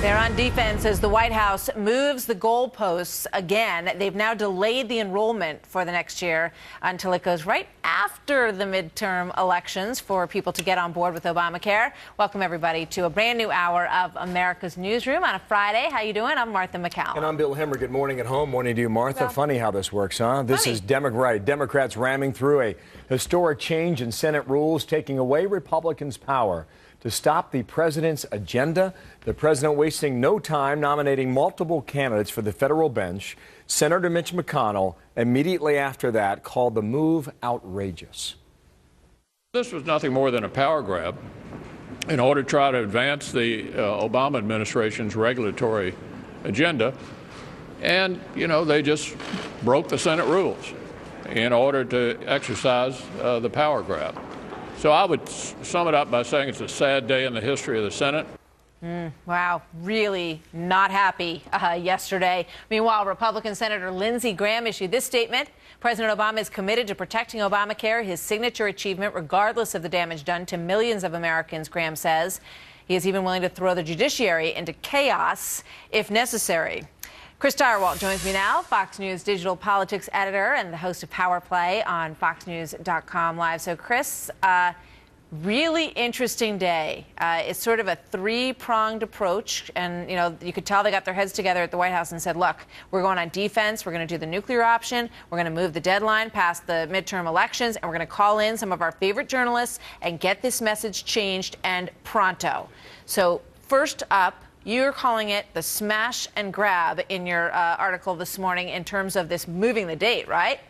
They're on defense as the White House moves the goalposts again. They've now delayed the enrollment for the next year until it goes right after the midterm elections for people to get on board with Obamacare. Welcome, everybody, to a brand new hour of America's Newsroom on a Friday. How you doing? I'm Martha McCallum. And I'm Bill Hemmer. Good morning at home. Morning to you, Martha. Well, funny how this works, huh? This is Democrats ramming through a historic change in Senate rules, taking away Republicans' power to stop the president's agenda. The president wasting no time nominating multiple candidates for the federal bench. Senator Mitch McConnell, immediately after that, called the move outrageous. This was nothing more than a power grab in order to try to advance the Obama administration's regulatory agenda. And, you know, they just broke the Senate rules in order to exercise the power grab. So I would sum it up by saying it's a sad day in the history of the Senate. Wow, really not happy yesterday. Meanwhile, Republican Senator Lindsey Graham issued this statement. President Obama is committed to protecting Obamacare, his signature achievement, regardless of the damage done to millions of Americans, Graham says. He is even willing to throw the judiciary into chaos if necessary. Chris Direwalt joins me now, Fox News digital politics editor and the host of Power Play on foxnews.com live. So, Chris, really interesting day. It's sort of a three-pronged approach. And, you know, you could tell they got their heads together at the White House and said, look, we're going on defense. We're going to do the nuclear option. We're going to move the deadline past the midterm elections. And we're going to call in some of our favorite journalists and get this message changed and pronto. So first up, you're calling it the smash and grab in your article this morning in terms of this moving the date, right?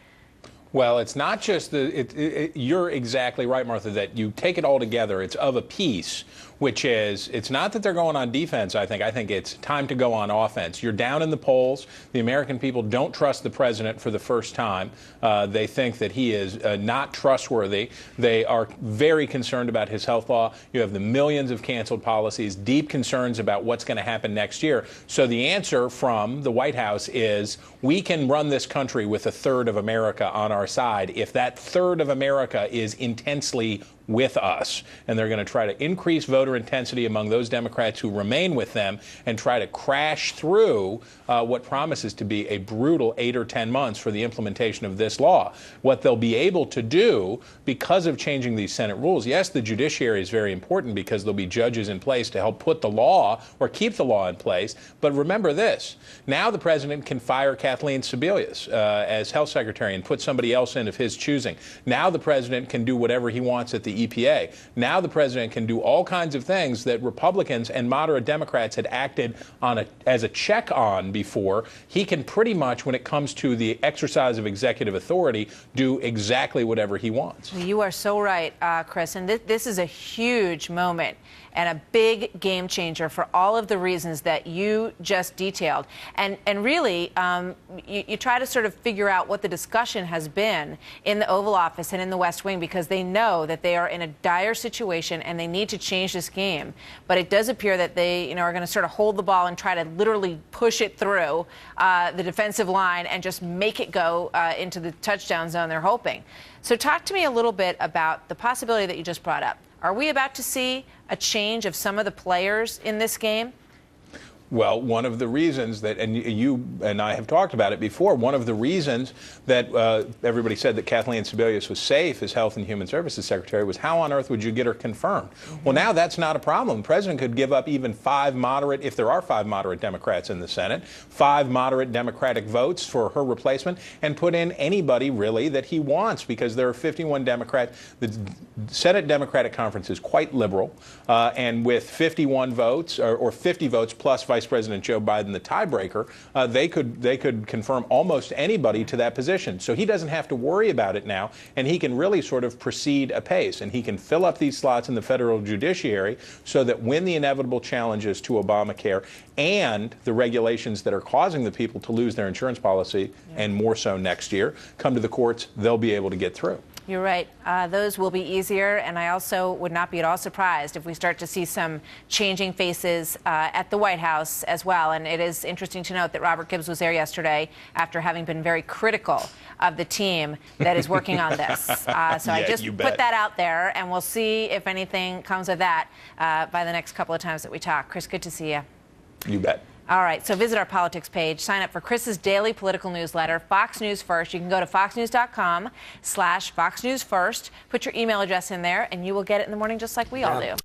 Well, it's not just you're exactly right, Martha, that you take it all together. It's of a piece, which is, it's not that they're going on defense, I think it's time to go on offense. You're down in the polls. The American people don't trust the president for the first time. They think that he is not trustworthy. They are very concerned about his health law. You have the millions of canceled policies, deep concerns about what's going to happen next year. So the answer from the White House is, we can run this country with a third of America on our side if that third of America is intensely with us. And they're going to try to increase voter intensity among those Democrats who remain with them and try to crash through what promises to be a brutal 8 or 10 months for the implementation of this law. What they'll be able to do because of changing these Senate rules, yes, the judiciary is very important because there'll be judges in place to help put the law or keep the law in place. But remember this, now the president can fire Kathleen Sebelius as health secretary and put somebody else in of his choosing. Now the president can do whatever he wants at the EPA. Now the president can do all kinds of things that Republicans and moderate Democrats had acted on as a check on before. He can pretty much, when it comes to the exercise of executive authority, do exactly whatever he wants. You are so right, Chris. And this is a huge moment and a big game changer for all of the reasons that you just detailed. And really, you try to sort of figure out what the discussion has been in the Oval Office and in the West Wing, because they know that they are in a dire situation and they need to change this game. But it does appear that they, are going to sort of hold the ball and try to literally push it through the defensive line and just make it go into the touchdown zone they're hoping. So talk to me a little bit about the possibility that you just brought up. Are we about to see a change of some of the players in this game? Well, one of the reasons that, and you and I have talked about it before, one of the reasons that everybody said that Kathleen Sebelius was safe as Health and Human Services Secretary was, how on earth would you get her confirmed? Well, now that's not a problem. The president could give up even 5 moderate, if there are 5 moderate Democrats in the Senate, 5 moderate Democratic votes for her replacement, and put in anybody, really, that he wants, because there are 51 Democrats. The Senate Democratic Conference is quite liberal, and with 51 votes, or 50 votes plus Vice President Joe Biden, the tiebreaker, they could confirm almost anybody to that position. So he doesn't have to worry about it now, and he can really sort of proceed apace, and he can fill up these slots in the federal judiciary so that when the inevitable challenges to Obamacare and the regulations that are causing the people to lose their insurance policy, and more so next year, come to the courts, they'll be able to get through. You're right. Those will be easier. And I also would not be at all surprised if we start to see some changing faces at the White House as well. And it is interesting to note that Robert Gibbs was there yesterday after having been very critical of the team that is working on this. So I just put that out there, and we'll see if anything comes of that by the next couple of times that we talk. Chris, good to see you. You bet. All right, so visit our politics page. Sign up for Chris's daily political newsletter, Fox News First. You can go to foxnews.com/Fox News First. Put your email address in there, and you will get it in the morning just like we all do.